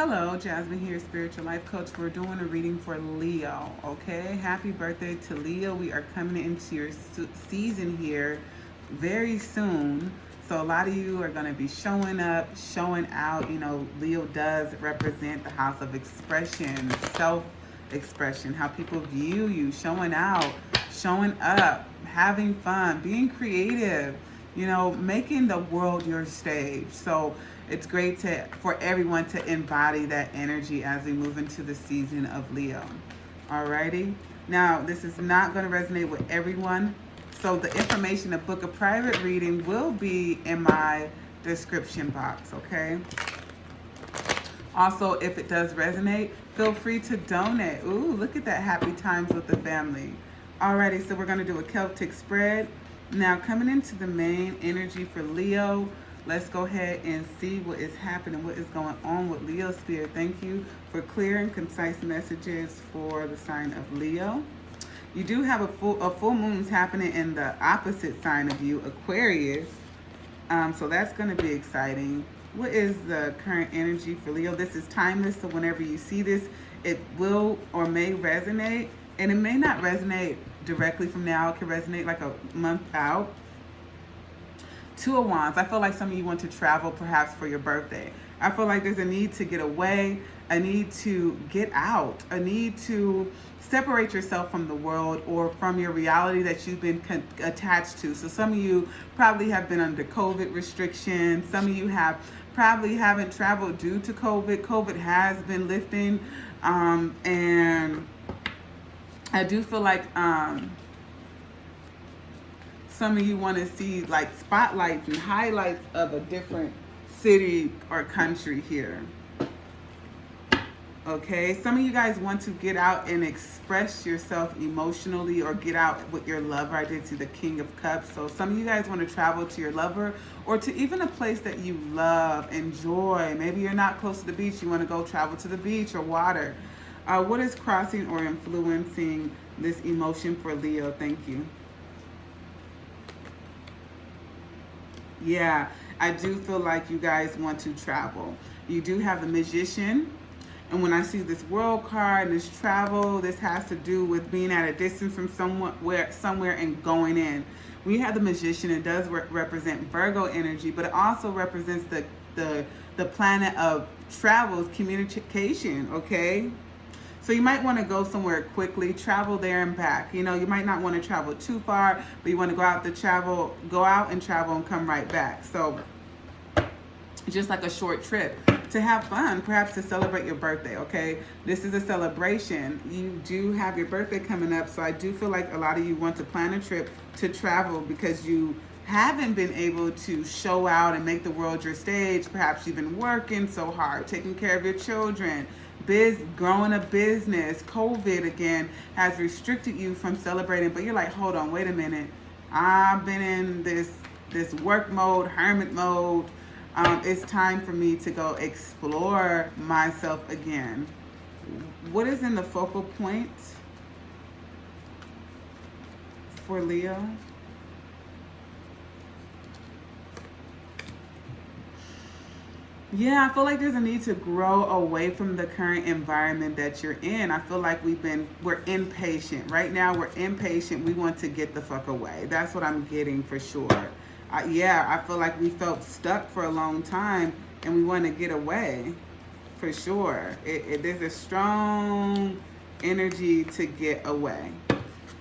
Hello, Jasmine here, spiritual life coach. We're doing a reading for Leo, okay? Happy birthday to Leo. We are coming into your season here very soon. So a lot of you are going to be showing up, showing out. You know, Leo does represent the house of expression, self-expression, how people view you, showing out, showing up, having fun, being creative, you know, making the world your stage. So it's great for everyone to embody that energy as we move into the season of Leo. Alrighty. Now, this is not going to resonate with everyone. So the information to book a private reading will be in my description box, okay? Also, if it does resonate, feel free to donate. Ooh, look at that, happy times with the family. Alrighty, so we're going to do a Celtic spread. Now, coming into the main energy for Leo, let's go ahead and see what is happening, what is going on with Leo Spirit. Thank you for clear and concise messages for the sign of Leo. You do have a full moon's happening in the opposite sign of you, Aquarius. So that's going to be exciting. What is the current energy for Leo? This is timeless, so whenever you see this, it will or may resonate. And it may not resonate directly from now. It can resonate like a month out. Two of Wands. I feel like some of you want to travel perhaps for your birthday. I feel like there's a need to get away, a need to get out, a need to separate yourself from the world or from your reality that you've been attached to. So some of you probably have been under COVID restrictions. Some of you probably haven't traveled due to COVID. COVID has been lifting. And I do feel like some of you want to see like spotlights and highlights of a different city or country here. Okay, some of you guys want to get out and express yourself emotionally or get out with your lover. I did see the King of Cups. So some of you guys want to travel to your lover or to even a place that you love, enjoy. Maybe you're not close to the beach. You want to go travel to the beach or water. What is crossing or influencing this emotion for Leo? Thank you. Yeah, I do feel like you guys want to travel. You do have the Magician. And when I see this World card and this travel, this has to do with being at a distance from somewhere and going in. We have the Magician. It does represent Virgo energy, but it also represents the planet of travels, communication, okay? So you might want to go somewhere quickly, travel there and back. You know, you might not want to travel too far, but you want to go out and travel and come right back. So just like a short trip to have fun, perhaps to celebrate your birthday, okay? This is a celebration. You do have your birthday coming up, so I do feel like a lot of you want to plan a trip to travel because you haven't been able to show out and make the world your stage. Perhaps you've been working so hard, taking care of your children, growing a business. COVID again has restricted you from celebrating, but you're like, hold on, wait a minute. I've been in this work mode, hermit mode. It's time for me to go explore myself again. What is in the focal point for Leo? Yeah, I feel like there's a need to grow away from the current environment that you're in. I feel like we're impatient. Right now, we're impatient. We want to get the fuck away. That's what I'm getting for sure. Yeah, I feel like we felt stuck for a long time and we want to get away for sure. There's a strong energy to get away.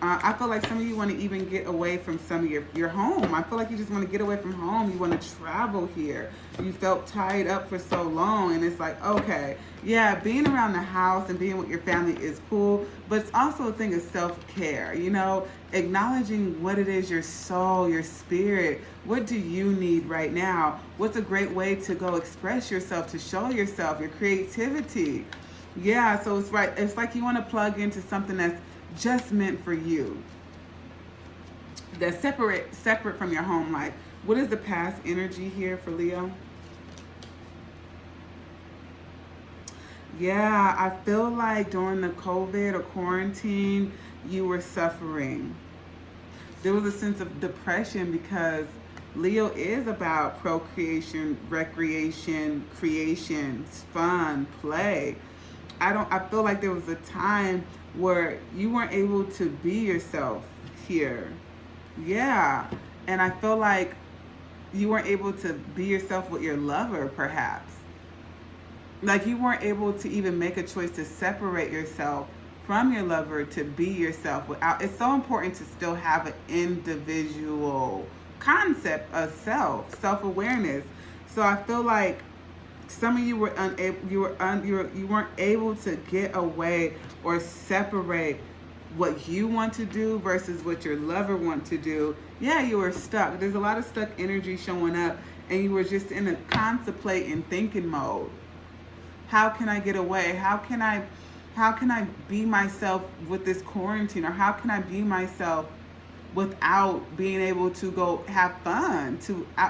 I feel like some of you want to even get away from some of your home. I feel like you just want to get away from home. You want to travel here. You felt tied up for so long, and it's like, okay, yeah, being around the house and being with your family is cool, but it's also a thing of self-care, you know, acknowledging what it is, your soul, your spirit. What do you need right now? What's a great way to go express yourself, to show yourself, your creativity? Yeah, so it's right. It's like you want to plug into something that's just meant for you, that's separate from your home life. What is the past energy here for Leo? Yeah, I feel like during the COVID or quarantine, you were suffering. There was a sense of depression because Leo is about procreation, recreation, creation, fun, play. I feel like there was a time where you weren't able to be yourself here. Yeah. And I feel like you weren't able to be yourself with your lover, perhaps. Like you weren't able to even make a choice to separate yourself from your lover to be yourself without. It's so important to still have an individual concept of self-awareness. So I feel like some of you were unable, you weren't able to get away or separate what you want to do versus what your lover wants to do. Yeah, you were stuck. There's a lot of stuck energy showing up, and you were just in a contemplating, thinking mode. How can I get away? How can I be myself with this quarantine? Or how can I be myself without being able to go have fun,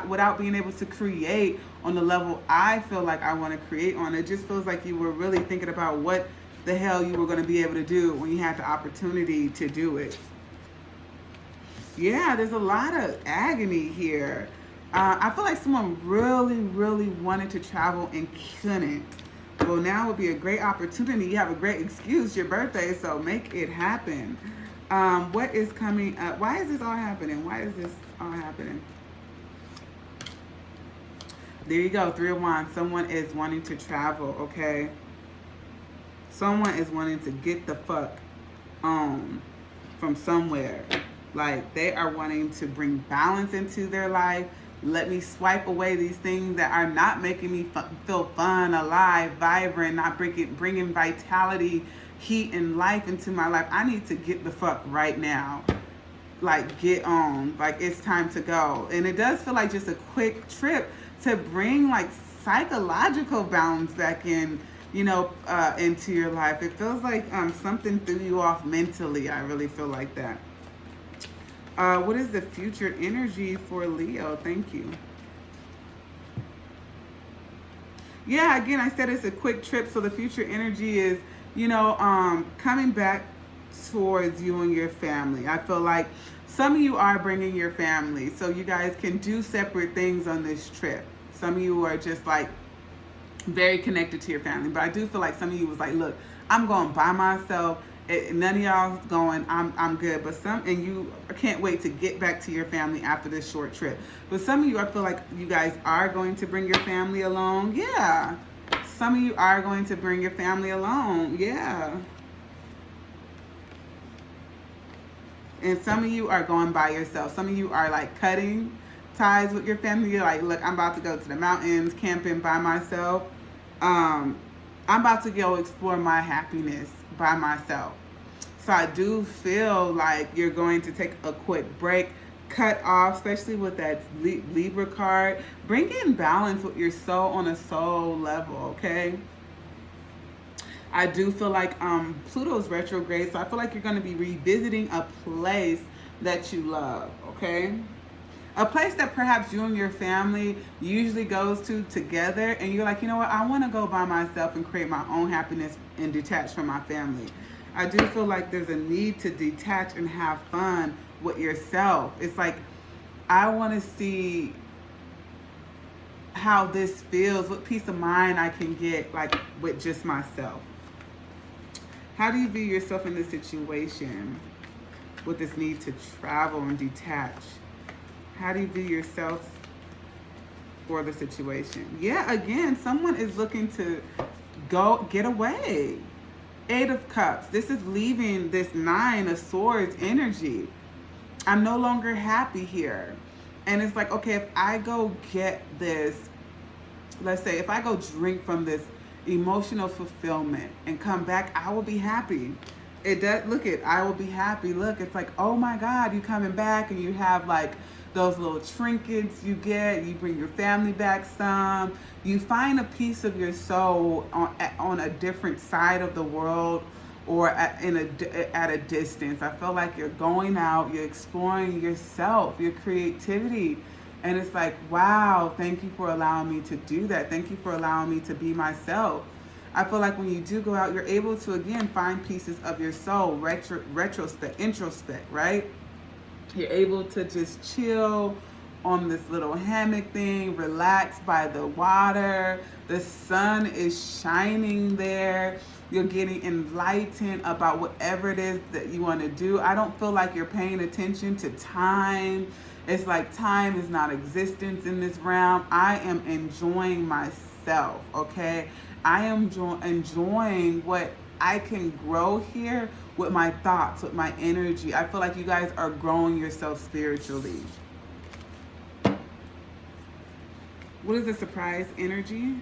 without being able to create on the level I feel like I want to create on? It just feels like you were really thinking about what the hell you were going to be able to do when you had the opportunity to do it. Yeah, there's a lot of agony here. I feel like someone really, really wanted to travel and couldn't. Well, now would be a great opportunity. You have a great excuse, your birthday, so make it happen. What is coming up? Why is this all happening? Why is this all happening? There you go, 3 of Wands. Someone is wanting to travel, okay? Someone is wanting to get the fuck on from somewhere. Like, they are wanting to bring balance into their life. Let me swipe away these things that are not making me feel fun, alive, vibrant, not bringing vitality, heat, and life into my life. I need to get the fuck right now. Like, get on. Like, it's time to go. And it does feel like just a quick trip to bring, like, psychological balance back in, into your life. It feels like something threw you off mentally. I really feel like that. What is the future energy for Leo? Thank you. Yeah, again, I said it's a quick trip. So the future energy is, coming back towards you and your family. I feel like some of you are bringing your family, so you guys can do separate things on this trip. Some of you are just like very connected to your family, but I do feel like some of you was like, look, I'm going by myself. None of y'all going, I'm good. But and you can't wait to get back to your family after this short trip. But some of you, I feel like you guys are going to bring your family along. Yeah. Some of you are going to bring your family along. Yeah. And some of you are going by yourself. Some of you are like cutting ties with your family. You're like, look, I'm about to go to the mountains, camping by myself. I'm about to go explore my happiness by myself. So I do feel like you're going to take a quick break, cut off, especially with that Libra card. Bring in balance with your soul on a soul level, okay? I do feel like Pluto's retrograde, so I feel like you're going to be revisiting a place that you love, okay? A place that perhaps you and your family usually goes to together, and you're like, you know what, I want to go by myself and create my own happiness and detach from my family. I do feel like there's a need to detach and have fun with yourself. It's like, I want to see how this feels, what peace of mind I can get, like, with just myself. How do you view yourself in this situation with this need to travel and detach? How do you view yourself for the situation? Yeah, again, someone is looking to go get away. 8 of Cups. This is leaving this 9 of Swords energy. I'm no longer happy here. And it's like, okay, if I go get this, let's say, if I go drink from this emotional fulfillment and come back, I will be happy. It does, look it, I will be happy. Look, it's like, oh my God, you coming back and you have like those little trinkets you get, you bring your family back some, you find a piece of your soul on a different side of the world or at a distance. I feel like you're going out, you're exploring yourself, your creativity. And it's like, wow, thank you for allowing me to do that. Thank you for allowing me to be myself. I feel like when you do go out, you're able to, again, find pieces of your soul, retrospect, introspect, right? You're able to just chill on this little hammock thing, relaxed by the water. The sun is shining there. You're getting enlightened about whatever it is that you want to do. I don't feel like you're paying attention to time. It's like time is not existence in this realm. I am enjoying myself, okay? I am enjoying what I can grow here with my thoughts, with my energy. I feel like you guys are growing yourself spiritually. What is the surprise energy?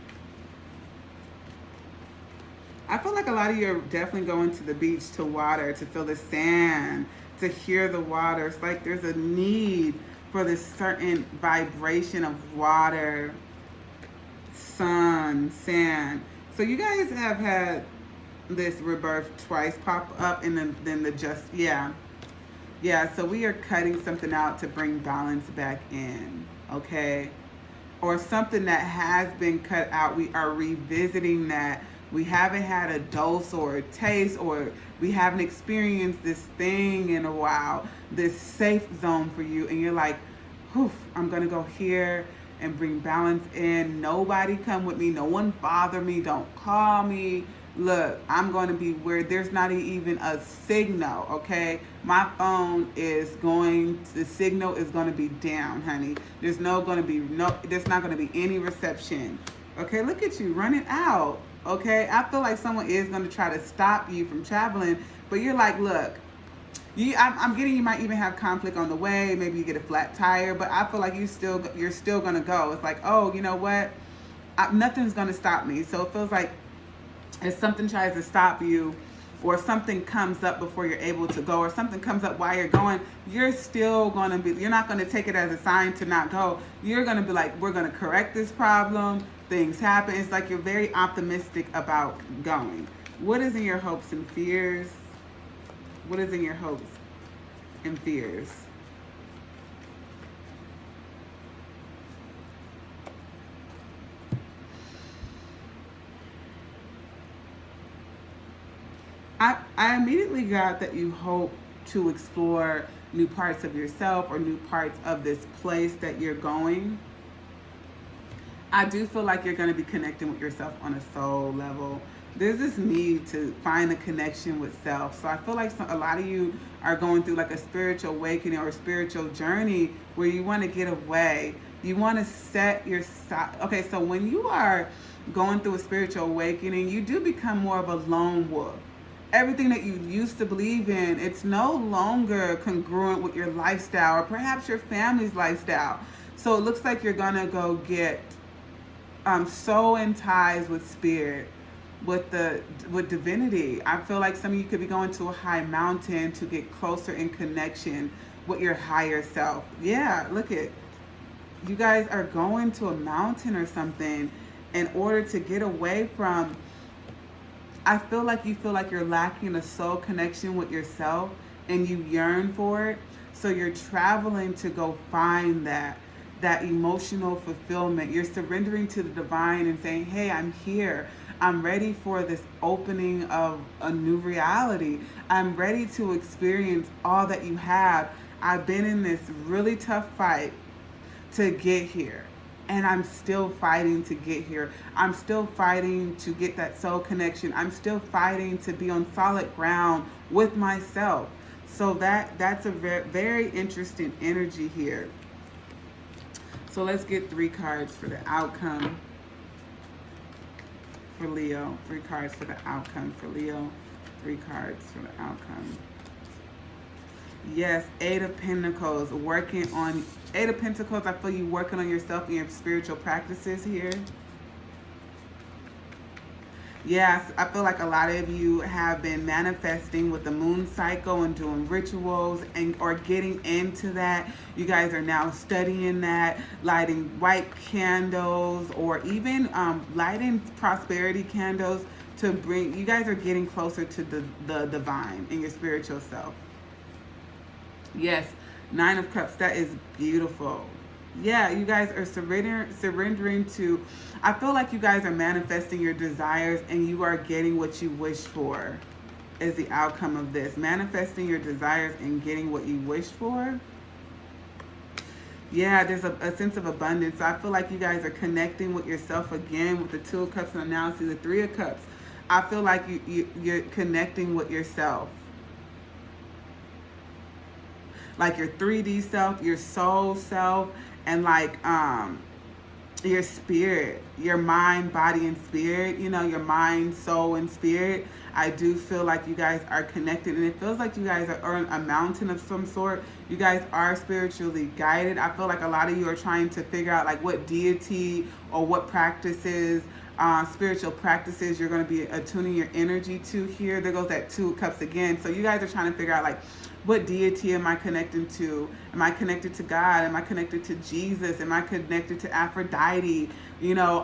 I feel like a lot of you are definitely going to the beach, to water, to feel the sand, to hear the water. It's like there's a need for this certain vibration of water, sun, sand. So you guys have had this rebirth twice pop up, and then the just, yeah. So we are cutting something out to bring balance back in, okay? Or something that has been cut out, we are revisiting that. We haven't had a dose or a taste, or we haven't experienced this thing in a while, this safe zone for you. And you're like, whew, I'm going to go here and bring balance in. Nobody come with me. No one bother me. Don't call me. Look, I'm going to be where there's not even a signal, okay? My phone is the signal is going to be down, honey. There's not going to be any reception. Okay, look at you running out. Okay, I feel like someone is going to try to stop you from traveling, but you're like, look, I'm getting you might even have conflict on the way. Maybe you get a flat tire, but I feel like you're still going to go. It's like, oh, you know what? Nothing's going to stop me. So it feels like if something tries to stop you, or something comes up before you're able to go, or something comes up while you're going, you're not going to take it as a sign to not go. You're going to be like, we're going to correct this problem. Things happen. It's like you're very optimistic about going. What is in your hopes and fears? What is in your hopes and fears? I immediately got that you hope to explore new parts of yourself or new parts of this place that you're going. I do feel like you're going to be connecting with yourself on a soul level. There's this need to find a connection with self. So I feel like a lot of you are going through like a spiritual awakening or a spiritual journey where you want to get away. You want to set your side. Okay, so when you are going through a spiritual awakening, you do become more of a lone wolf. Everything that you used to believe in, it's no longer congruent with your lifestyle or perhaps your family's lifestyle. So it looks like you're going to go get so in ties with spirit, with divinity. I feel like some of you could be going to a high mountain to get closer in connection with your higher self. Yeah, look at you guys are going to a mountain or something in order to get away from. I feel like you're lacking a soul connection with yourself and you yearn for it. So you're traveling to go find that emotional fulfillment. You're surrendering to the divine and saying, hey, I'm here. I'm ready for this opening of a new reality. I'm ready to experience all that you have. I've been in this really tough fight to get here. And I'm still fighting to get here. I'm still fighting to get that soul connection. I'm still fighting to be on solid ground with myself. So that's a very, very interesting energy here. So let's get 3 cards for the outcome for Leo. 3 cards for the outcome for Leo. 3 cards for the outcome. Yes, 8 of Pentacles. 8 of Pentacles, I feel you working on yourself and your spiritual practices here. Yes, I feel like a lot of you have been manifesting with the moon cycle and doing rituals or getting into that. You guys are now studying that, lighting white candles or even lighting prosperity candles to bring, you guys are getting closer to the divine in your spiritual self. Yes, 9 of Cups, that is beautiful. Yeah, you guys are surrendering to, I feel like you guys are manifesting your desires and you are getting what you wish for is the outcome of this. Manifesting your desires and getting what you wish for. Yeah, there's a sense of abundance. So I feel like you guys are connecting with yourself again with the Two of Cups, and now see the Three of Cups. I feel like you're connecting with yourself. Like your 3D self, your soul self, and like your spirit, your mind, body, and spirit, you know, your mind, soul, and spirit. I do feel like you guys are connected, and it feels like you guys are on a mountain of some sort. You guys are spiritually guided. I feel like a lot of you are trying to figure out like what deity or what practices, spiritual practices you're going to be attuning your energy to here. There goes that Two of Cups again. So you guys are trying to figure out like, what deity am I connected to? Am I connected to God? Am I connected to Jesus? Am I connected to Aphrodite? You know,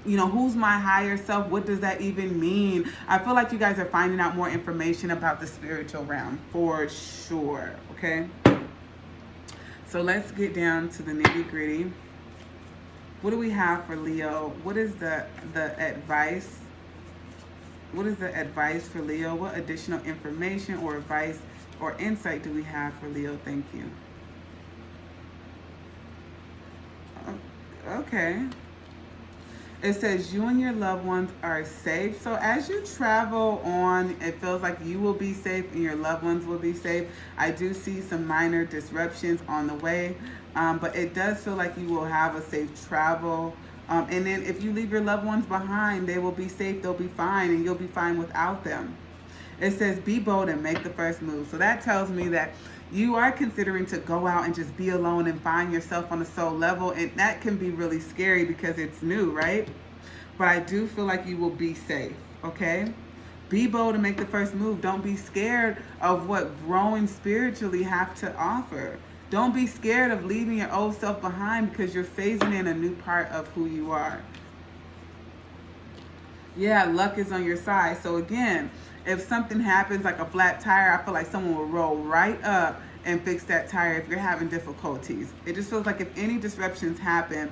who's my higher self? What does that even mean? I feel like you guys are finding out more information about the spiritual realm for sure. Okay. So let's get down to the nitty gritty. What do we have for Leo? What is the advice? What is the advice for Leo? What additional information or advice or insight do we have for Leo? Thank you. Okay. It says you and your loved ones are safe. So as you travel on, it feels like you will be safe and your loved ones will be safe. I do see some minor disruptions on the way, but it does feel like you will have a safe travel. And then if you leave your loved ones behind, they will be safe, they'll be fine, and you'll be fine without them. It says be bold and make the first move. So that tells me that you are considering to go out and just be alone and find yourself on a soul level. And that can be really scary because it's new, right? But I do feel like you will be safe, okay? Be bold and make the first move. Don't be scared of what growing spiritually have to offer. Don't be scared of leaving your old self behind because you're phasing in a new part of who you are. Yeah, luck is on your side. So again, if something happens like a flat tire, I feel like someone will roll right up and fix that tire if you're having difficulties. It just feels like if any disruptions happen,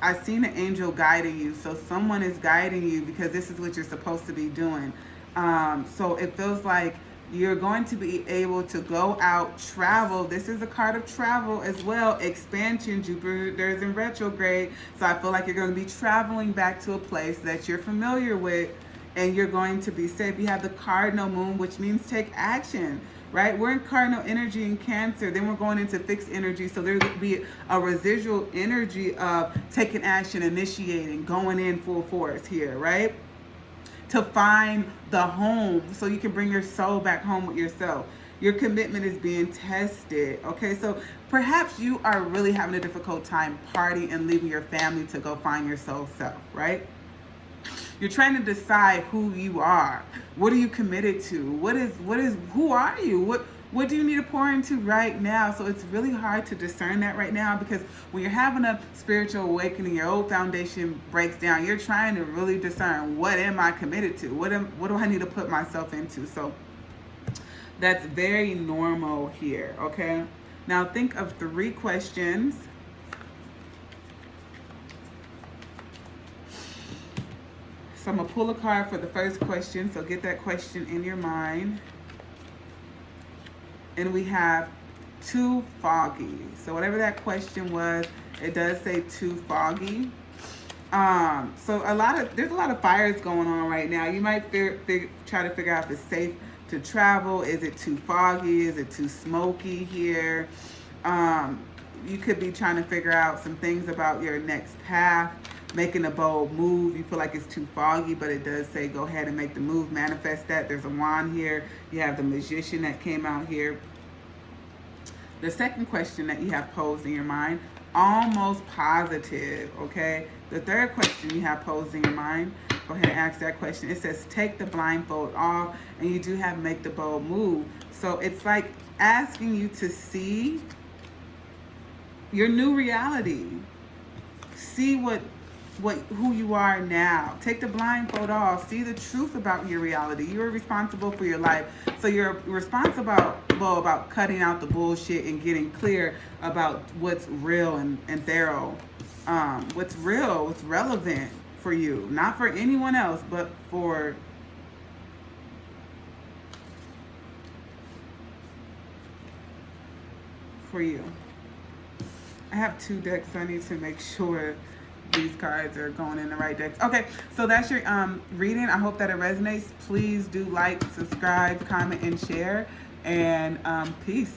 I've seen an angel guiding you. So someone is guiding you because this is what you're supposed to be doing. So it feels like you're going to be able to go out, travel. This is a card of travel as well. Expansion, Jupiter is in retrograde. So I feel like you're going to be traveling back to a place that you're familiar with, and you're going to be safe. You have the cardinal moon, which means take action, right? We're in cardinal energy in Cancer. Then we're going into fixed energy. So there's going to be a residual energy of taking action, initiating, going in full force here, right? To find the home so you can bring your soul back home with yourself. Your commitment is being tested, okay? So perhaps you are really having a difficult time partying and leaving your family to go find your soul self, right? You're trying to decide who you are. What are you committed to? Who are you? What do you need to pour into right now? So it's really hard to discern that right now, because when you're having a spiritual awakening, your old foundation breaks down. You're trying to really discern, what am I committed to? What do I need to put myself into? So that's very normal here, okay? Now think of 3 questions. So I'm going to pull a card for the first question. So get that question in your mind. And we have too foggy. So whatever that question was, it does say too foggy. So there's a lot of fires going on right now. You might try to figure out if it's safe to travel. Is it too foggy? Is it too smoky here? You could be trying to figure out some things about your next path, making a bold move. You feel like it's too foggy, but it does say go ahead and make the move, manifest that. There's a wand here. You have the magician that came out here. The second question that you have posed in your mind, almost positive, okay? The third question you have posed in your mind, go ahead and ask that question. It says take the blindfold off, and you do have make the bold move. So it's like asking you to see your new reality. See who you are now. Take the blindfold off. See the truth about your reality. You're responsible for your life. So you're responsible about cutting out the bullshit and getting clear about what's real and thorough. What's real, what's relevant for you. Not for anyone else, but for you. I have 2 decks, so I need to make sure these cards are going in the right decks. Okay, so that's your reading. I hope that it resonates. Please do like, subscribe, comment, and share. And peace.